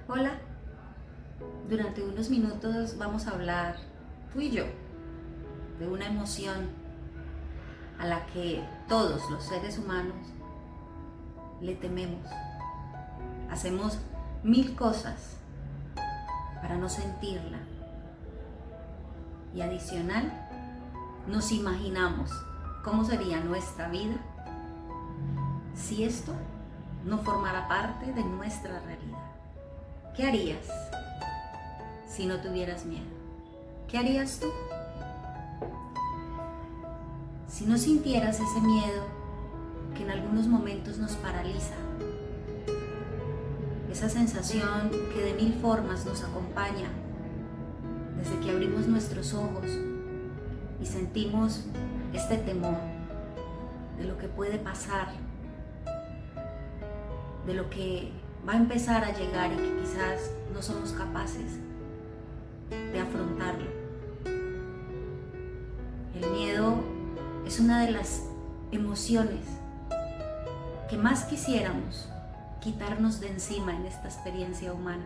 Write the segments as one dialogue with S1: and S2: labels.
S1: Hola, durante unos minutos vamos a hablar, tú y yo, de una emoción a la que todos los seres humanos le tememos. Hacemos mil cosas para no sentirla y adicional nos imaginamos cómo sería nuestra vida si esto no formara parte de nuestra realidad. ¿Qué harías si no tuvieras miedo? ¿Qué harías tú? Si no sintieras ese miedo que en algunos momentos nos paraliza, esa sensación que de mil formas nos acompaña desde que abrimos nuestros ojos y sentimos este temor de lo que puede pasar, de lo que va a empezar a llegar y que quizás no somos capaces de afrontarlo. El miedo es una de las emociones que más quisiéramos quitarnos de encima en esta experiencia humana,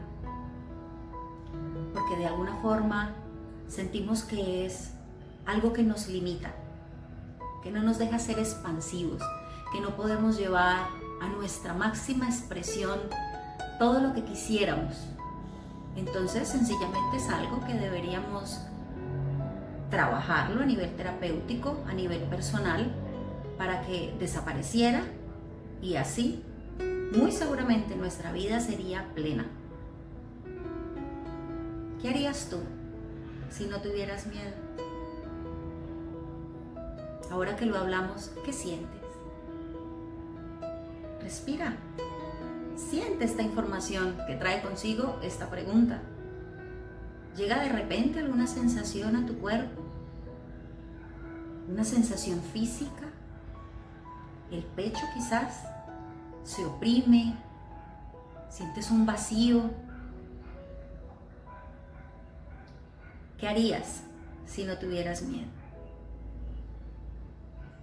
S1: porque de alguna forma sentimos que es algo que nos limita, que no nos deja ser expansivos, que no podemos llevar a nuestra máxima expresión todo lo que quisiéramos. Entonces sencillamente es algo que deberíamos trabajarlo a nivel terapéutico, a nivel personal, para que desapareciera y así muy seguramente nuestra vida sería plena. ¿Qué harías tú si no tuvieras miedo? Ahora que lo hablamos, ¿qué sientes? Respira. Siente esta información que trae consigo esta pregunta. ¿Llega de repente alguna sensación a tu cuerpo? ¿Una sensación física? ¿El pecho quizás se oprime? ¿Sientes un vacío? ¿Qué harías si no tuvieras miedo?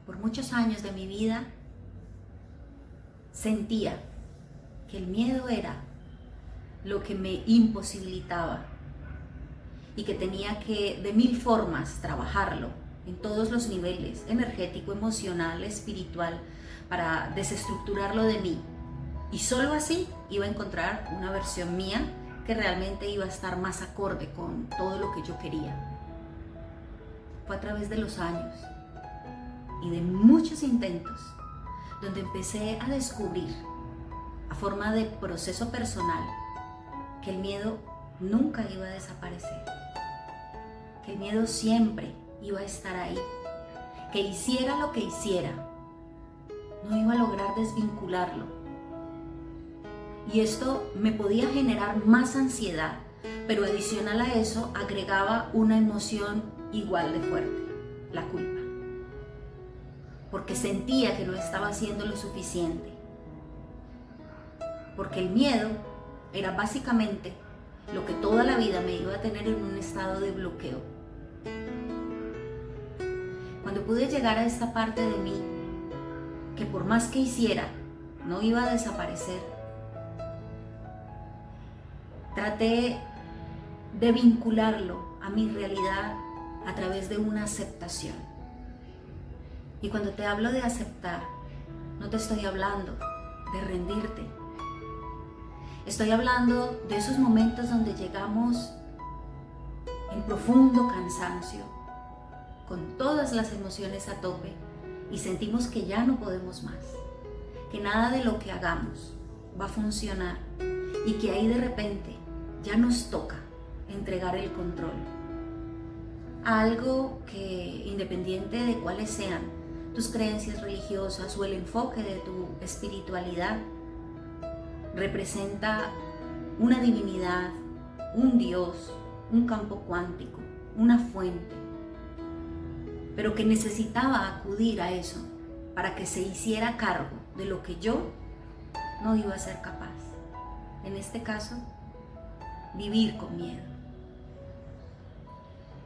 S1: Por muchos años de mi vida sentía que el miedo era lo que me imposibilitaba y que tenía que de mil formas trabajarlo en todos los niveles, energético, emocional, espiritual, para desestructurarlo de mí. Y solo así iba a encontrar una versión mía que realmente iba a estar más acorde con todo lo que yo quería. Fue a través de los años y de muchos intentos donde empecé a descubrir, a forma de proceso personal, que el miedo nunca iba a desaparecer, que el miedo siempre iba a estar ahí, que hiciera lo que hiciera, no iba a lograr desvincularlo. Y esto me podía generar más ansiedad, pero adicional a eso agregaba una emoción igual de fuerte, la culpa, porque sentía que no estaba haciendo lo suficiente, porque el miedo era básicamente lo que toda la vida me iba a tener en un estado de bloqueo. Cuando pude llegar a esta parte de mí, que por más que hiciera, no iba a desaparecer, traté de vincularlo a mi realidad a través de una aceptación. Y cuando te hablo de aceptar, no te estoy hablando de rendirte. Estoy hablando de esos momentos donde llegamos en profundo cansancio, con todas las emociones a tope y sentimos que ya no podemos más, que nada de lo que hagamos va a funcionar y que ahí de repente ya nos toca entregar el control a algo que, independiente de cuáles sean tus creencias religiosas o el enfoque de tu espiritualidad, representa una divinidad, un Dios, un campo cuántico, una fuente, pero que necesitaba acudir a eso para que se hiciera cargo de lo que yo no iba a ser capaz. En este caso, vivir con miedo.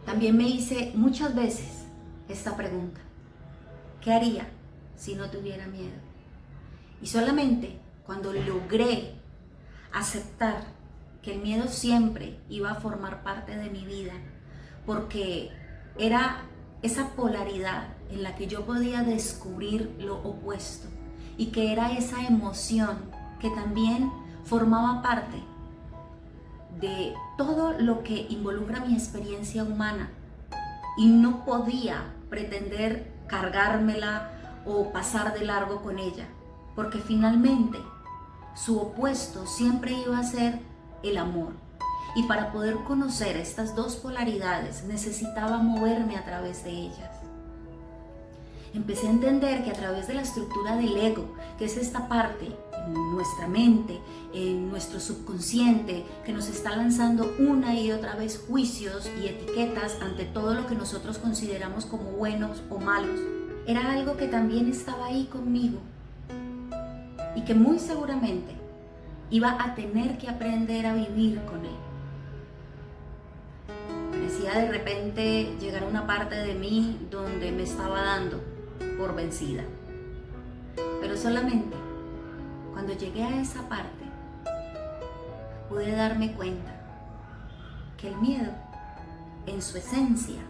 S1: También me hice muchas veces esta pregunta: ¿qué haría si no tuviera miedo? Y solamente cuando logré aceptar que el miedo siempre iba a formar parte de mi vida, porque era esa polaridad en la que yo podía descubrir lo opuesto y que era esa emoción que también formaba parte de todo lo que involucra mi experiencia humana y no podía pretender cargármela o pasar de largo con ella, porque finalmente su opuesto siempre iba a ser el amor. Y para poder conocer estas dos polaridades necesitaba moverme a través de ellas. Empecé a entender que a través de la estructura del ego, que es esta parte en nuestra mente, en nuestro subconsciente, que nos está lanzando una y otra vez juicios y etiquetas ante todo lo que nosotros consideramos como buenos o malos, era algo que también estaba ahí conmigo y que muy seguramente iba a tener que aprender a vivir con él. Parecía de repente llegar a una parte de mí donde me estaba dando por vencida. Pero solamente cuando llegué a esa parte pude darme cuenta que el miedo, en su esencia,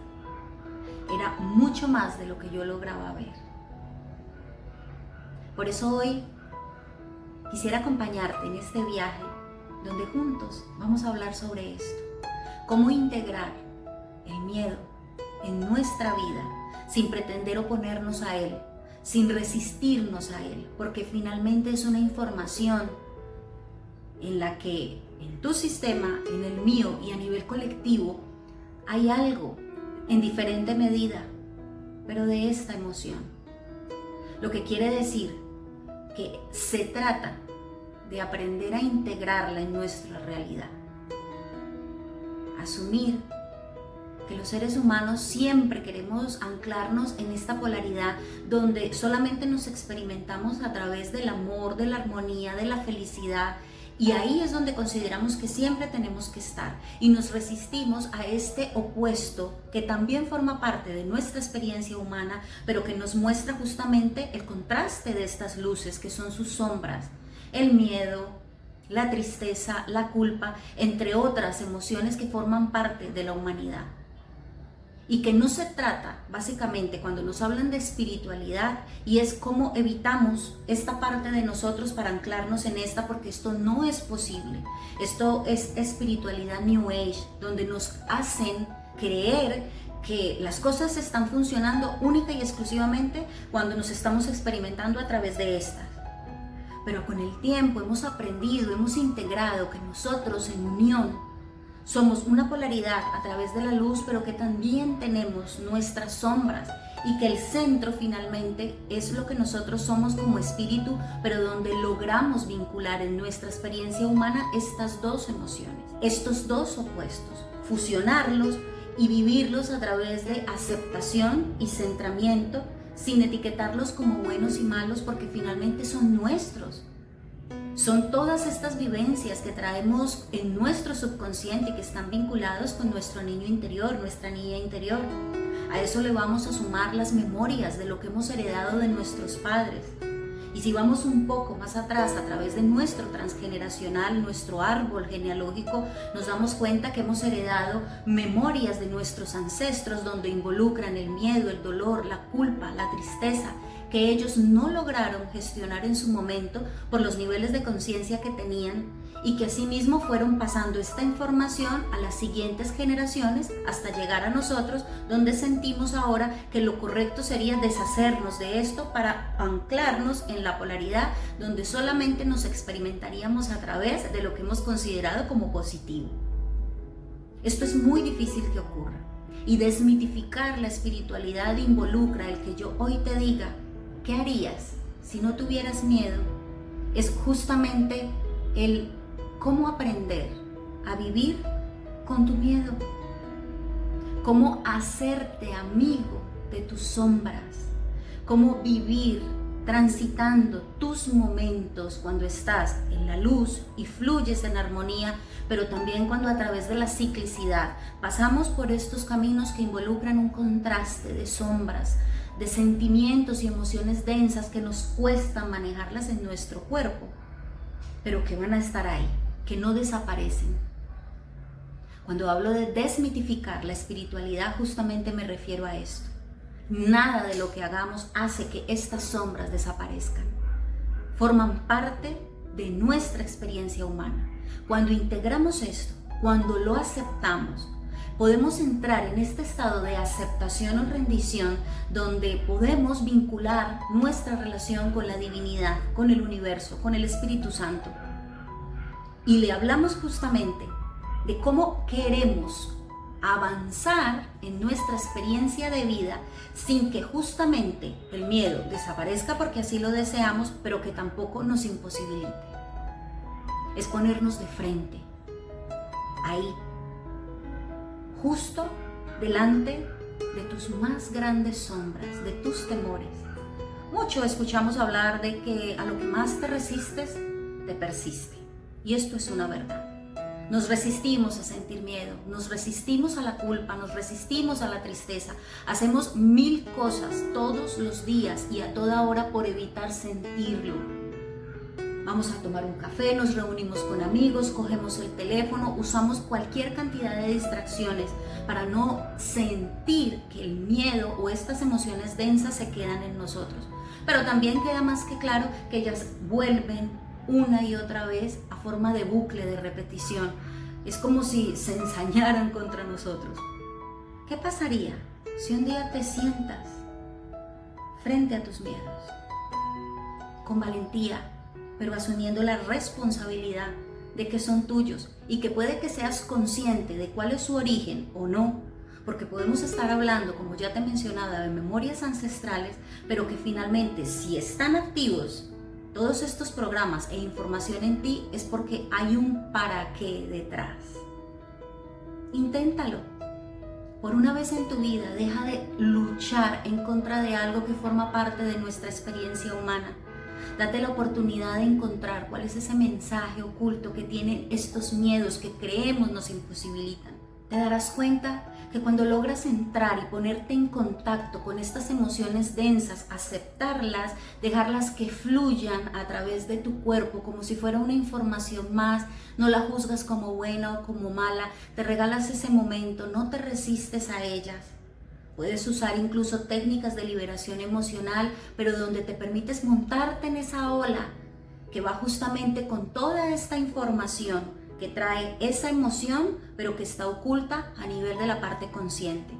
S1: era mucho más de lo que yo lograba ver. Por eso hoy quisiera acompañarte en este viaje donde juntos vamos a hablar sobre esto. Cómo integrar el miedo en nuestra vida sin pretender oponernos a él, sin resistirnos a él, porque finalmente es una información en la que en tu sistema, en el mío y a nivel colectivo hay algo en diferente medida, pero de esta emoción. Lo que quiere decir que se trata de aprender a integrarla en nuestra realidad. Asumir que los seres humanos siempre queremos anclarnos en esta polaridad donde solamente nos experimentamos a través del amor, de la armonía, de la felicidad, y ahí es donde consideramos que siempre tenemos que estar y nos resistimos a este opuesto que también forma parte de nuestra experiencia humana, pero que nos muestra justamente el contraste de estas luces que son sus sombras, el miedo, la tristeza, la culpa, entre otras emociones que forman parte de la humanidad. Y que no se trata, básicamente, cuando nos hablan de espiritualidad, y es cómo evitamos esta parte de nosotros para anclarnos en esta, porque esto no es posible. Esto es espiritualidad New Age, donde nos hacen creer que las cosas están funcionando única y exclusivamente cuando nos estamos experimentando a través de estas. Pero con el tiempo hemos aprendido, hemos integrado que nosotros en unión somos una polaridad a través de la luz, pero que también tenemos nuestras sombras y que el centro finalmente es lo que nosotros somos como espíritu, pero donde logramos vincular en nuestra experiencia humana estas dos emociones, estos dos opuestos, fusionarlos y vivirlos a través de aceptación y centramiento, sin etiquetarlos como buenos y malos, porque finalmente son nuestros. Son todas estas vivencias que traemos en nuestro subconsciente y que están vinculados con nuestro niño interior, nuestra niña interior. A eso le vamos a sumar las memorias de lo que hemos heredado de nuestros padres. Y si vamos un poco más atrás, a través de nuestro transgeneracional, nuestro árbol genealógico, nos damos cuenta que hemos heredado memorias de nuestros ancestros donde involucran el miedo, el dolor, la culpa, la tristeza, que ellos no lograron gestionar en su momento por los niveles de conciencia que tenían y que asimismo fueron pasando esta información a las siguientes generaciones hasta llegar a nosotros, donde sentimos ahora que lo correcto sería deshacernos de esto para anclarnos en la polaridad donde solamente nos experimentaríamos a través de lo que hemos considerado como positivo. Esto es muy difícil que ocurra, y desmitificar la espiritualidad involucra el que yo hoy te diga ¿qué harías si no tuvieras miedo? Es justamente el cómo aprender a vivir con tu miedo, cómo hacerte amigo de tus sombras, cómo vivir transitando tus momentos cuando estás en la luz y fluyes en armonía, pero también cuando a través de la ciclicidad pasamos por estos caminos que involucran un contraste de sombras, de sentimientos y emociones densas que nos cuesta manejarlas en nuestro cuerpo. pero que van a estar ahí, que no desaparecen. Cuando hablo de desmitificar la espiritualidad, justamente me refiero a esto. Nada de lo que hagamos hace que estas sombras desaparezcan. Forman parte de nuestra experiencia humana. Cuando integramos esto, cuando lo aceptamos, podemos entrar en este estado de aceptación o rendición donde podemos vincular nuestra relación con la divinidad, con el universo, con el Espíritu Santo. Y le hablamos justamente de cómo queremos avanzar en nuestra experiencia de vida sin que justamente el miedo desaparezca porque así lo deseamos, pero que tampoco nos imposibilite. Es ponernos de frente, ahí, justo delante de tus más grandes sombras, de tus temores. Mucho escuchamos hablar de que a lo que más te resistes, te persiste. Y esto es una verdad. Nos resistimos a sentir miedo, nos resistimos a la culpa, nos resistimos a la tristeza. Hacemos 1000 cosas todos los días y a toda hora por evitar sentirlo. Vamos a tomar un café, nos reunimos con amigos, cogemos el teléfono, usamos cualquier cantidad de distracciones para no sentir que el miedo o estas emociones densas se quedan en nosotros. Pero también queda más que claro que ellas vuelven una y otra vez a forma de bucle, de repetición. Es como si se ensañaran contra nosotros. ¿Qué pasaría si un día te sientas frente a tus miedos con valentía, pero asumiendo la responsabilidad de que son tuyos y que puede que seas consciente de cuál es su origen o no? Porque podemos estar hablando, como ya te mencionaba, de memorias ancestrales, pero que finalmente, si están activos todos estos programas e información en ti, es porque hay un para qué detrás. Inténtalo. Por una vez en tu vida, deja de luchar en contra de algo que forma parte de nuestra experiencia humana. Date la oportunidad de encontrar cuál es ese mensaje oculto que tienen estos miedos que creemos nos imposibilitan. Te darás cuenta que cuando logras entrar y ponerte en contacto con estas emociones densas, aceptarlas, dejarlas que fluyan a través de tu cuerpo como si fuera una información más, no la juzgas como buena o como mala, te regalas ese momento, no te resistes a ellas. Puedes usar incluso técnicas de liberación emocional, pero donde te permites montarte en esa ola que va justamente con toda esta información que trae esa emoción, pero que está oculta a nivel de la parte consciente.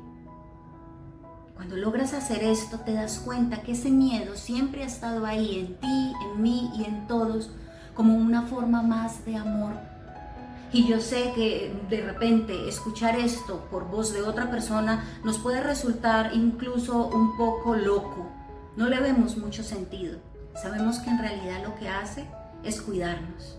S1: Cuando logras hacer esto, te das cuenta que ese miedo siempre ha estado ahí, en ti, en mí y en todos, como una forma más de amor. Y yo sé que de repente escuchar esto por voz de otra persona nos puede resultar incluso un poco loco. No le vemos mucho sentido. Sabemos que en realidad lo que hace es cuidarnos.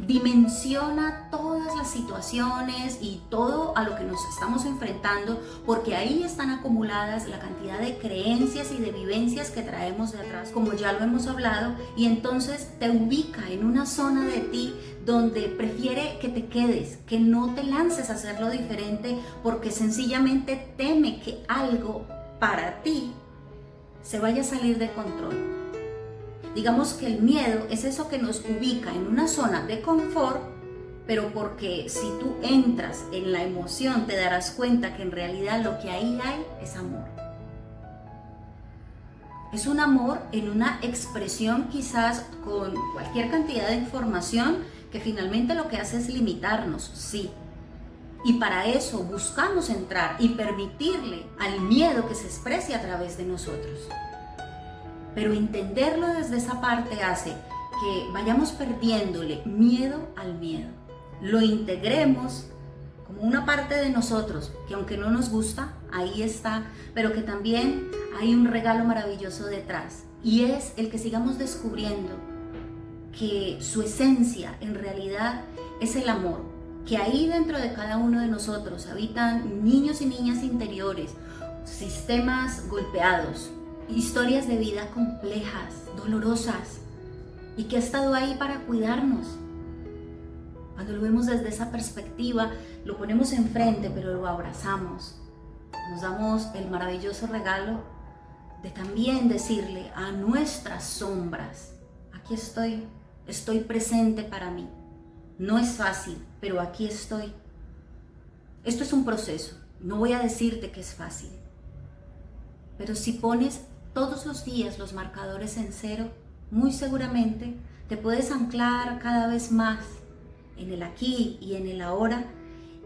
S1: Dimensiona todas las situaciones y todo a lo que nos estamos enfrentando, porque ahí están acumuladas la cantidad de creencias y de vivencias que traemos de atrás, como ya lo hemos hablado, y entonces te ubica en una zona de ti donde prefiere que te quedes, que no te lances a hacerlo diferente, porque sencillamente teme que algo para ti se vaya a salir de control. Digamos que el miedo es eso que nos ubica en una zona de confort, pero porque si tú entras en la emoción te darás cuenta que en realidad lo que ahí hay es amor. Es un amor en una expresión quizás con cualquier cantidad de información que finalmente lo que hace es limitarnos, sí. Y para eso buscamos entrar y permitirle al miedo que se exprese a través de nosotros. Pero entenderlo desde esa parte hace que vayamos perdiéndole miedo al miedo. Lo integremos como una parte de nosotros, que aunque no nos gusta, ahí está, pero que también hay un regalo maravilloso detrás. Y es el que sigamos descubriendo que su esencia en realidad es el amor. Que ahí dentro de cada uno de nosotros habitan niños y niñas interiores, sistemas golpeados, historias de vida complejas, dolorosas, y que ha estado ahí para cuidarnos. Cuando lo vemos desde esa perspectiva, lo ponemos enfrente, pero lo abrazamos. Nos damos el maravilloso regalo de también decirle a nuestras sombras: aquí estoy, estoy presente para mí. No es fácil, pero aquí estoy. Esto es un proceso, no voy a decirte que es fácil, pero si pones todos los días los marcadores en cero, muy seguramente te puedes anclar cada vez más en el aquí y en el ahora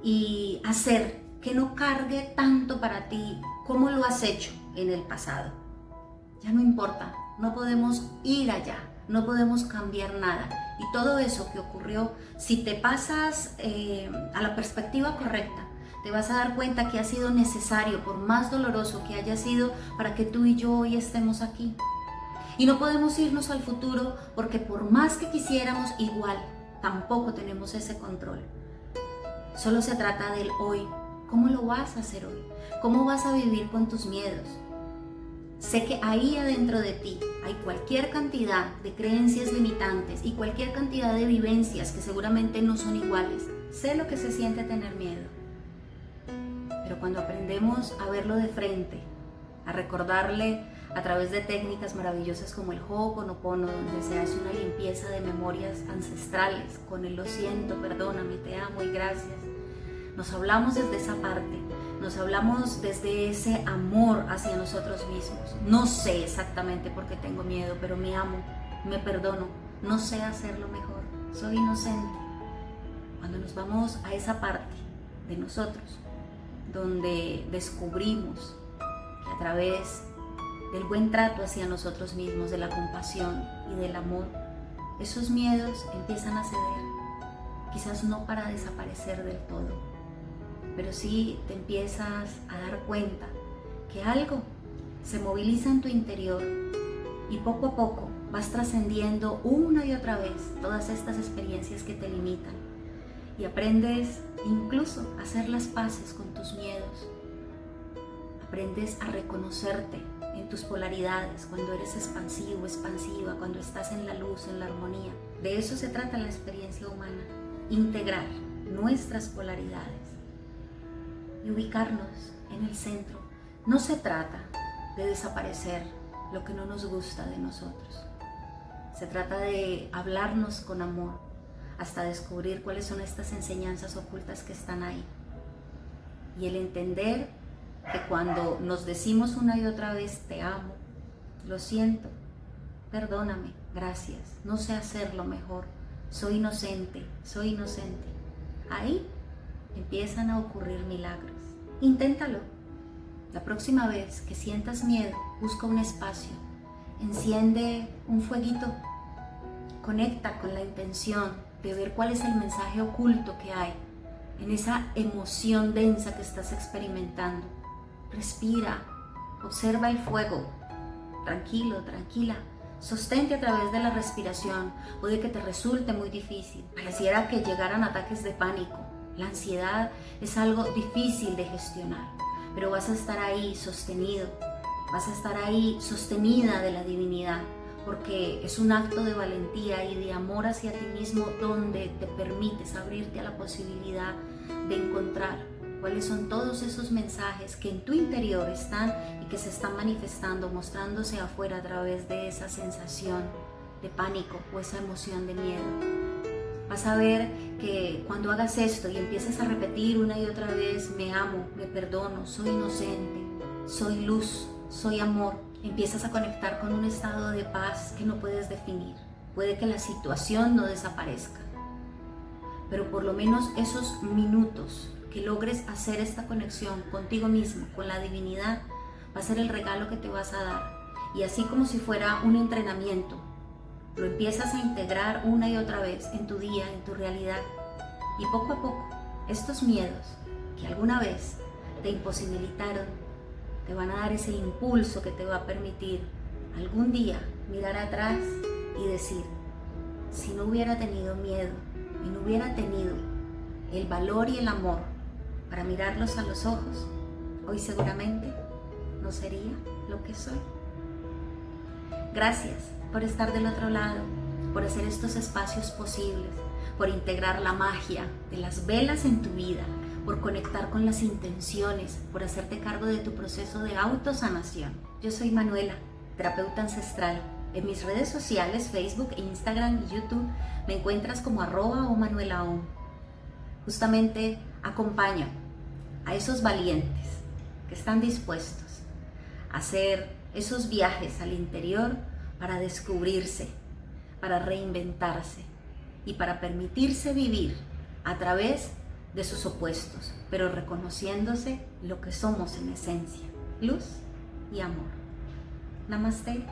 S1: y hacer que no cargue tanto para ti como lo has hecho en el pasado. Ya no importa, no podemos ir allá, no podemos cambiar nada. Y todo eso que ocurrió, si te pasas a la perspectiva correcta, te vas a dar cuenta que ha sido necesario, por más doloroso que haya sido, para que tú y yo hoy estemos aquí. Y no podemos irnos al futuro porque por más que quisiéramos, igual, tampoco tenemos ese control. Solo se trata del hoy. ¿Cómo lo vas a hacer hoy? ¿Cómo vas a vivir con tus miedos? Sé que ahí adentro de ti hay cualquier cantidad de creencias limitantes y cualquier cantidad de vivencias que seguramente no son iguales. Sé lo que se siente tener miedo. Pero cuando aprendemos a verlo de frente, a recordarle a través de técnicas maravillosas como el Ho'oponopono, donde se hace una limpieza de memorias ancestrales con el lo siento, perdóname, te amo y gracias, nos hablamos desde esa parte, nos hablamos desde ese amor hacia nosotros mismos. No sé exactamente por qué tengo miedo, pero me amo, me perdono, no sé hacerlo mejor, soy inocente. Cuando nos vamos a esa parte de nosotros, donde descubrimos que a través del buen trato hacia nosotros mismos, de la compasión y del amor, esos miedos empiezan a ceder, quizás no para desaparecer del todo, pero sí te empiezas a dar cuenta que algo se moviliza en tu interior y poco a poco vas trascendiendo una y otra vez todas estas experiencias que te limitan y aprendes incluso a hacer las paces con tus miedos. Aprendes a reconocerte en tus polaridades, cuando eres expansivo, expansiva, cuando estás en la luz, en la armonía. De eso se trata la experiencia humana, integrar nuestras polaridades y ubicarnos en el centro. No se trata de desaparecer lo que no nos gusta de nosotros. Se trata de hablarnos con amor hasta descubrir cuáles son estas enseñanzas ocultas que están ahí. Y el entender que cuando nos decimos una y otra vez te amo, lo siento, perdóname, gracias, no sé hacerlo mejor, soy inocente, ahí empiezan a ocurrir milagros. Inténtalo. La próxima vez que sientas miedo, busca un espacio, enciende un fueguito, conecta con la intención de ver cuál es el mensaje oculto que hay en esa emoción densa que estás experimentando. Respira, observa el fuego, tranquilo, tranquila, sostente a través de la respiración. Puede que te resulte muy difícil, pareciera que llegaran ataques de pánico. La ansiedad es algo difícil de gestionar, pero vas a estar ahí sostenido, vas a estar ahí sostenida de la divinidad, porque es un acto de valentía y de amor hacia ti mismo donde te permites abrirte a la posibilidad de encontrar cuáles son todos esos mensajes que en tu interior están y que se están manifestando, mostrándose afuera a través de esa sensación de pánico o esa emoción de miedo. Vas a ver que cuando hagas esto y empieces a repetir una y otra vez, me amo, me perdono, soy inocente, soy luz, soy amor, empiezas a conectar con un estado de paz que no puedes definir. Puede que la situación no desaparezca, pero por lo menos esos minutos que logres hacer esta conexión contigo mismo, con la divinidad, va a ser el regalo que te vas a dar. Y así como si fuera un entrenamiento, lo empiezas a integrar una y otra vez en tu día, en tu realidad. Y poco a poco, estos miedos que alguna vez te imposibilitaron, te van a dar ese impulso que te va a permitir algún día mirar atrás y decir, si no hubiera tenido miedo y no hubiera tenido el valor y el amor para mirarlos a los ojos, hoy seguramente no sería lo que soy. Gracias por estar del otro lado, por hacer estos espacios posibles, por integrar la magia de las velas en tu vida, por conectar con las intenciones, por hacerte cargo de tu proceso de autosanación. Yo soy Manuela, terapeuta ancestral, En mis redes sociales, Facebook, Instagram y YouTube, me encuentras como @omanuelaon. Justamente acompaño a esos valientes que están dispuestos a hacer esos viajes al interior para descubrirse, para reinventarse y para permitirse vivir a través de sus opuestos, pero reconociéndose lo que somos en esencia, luz y amor. Namaste.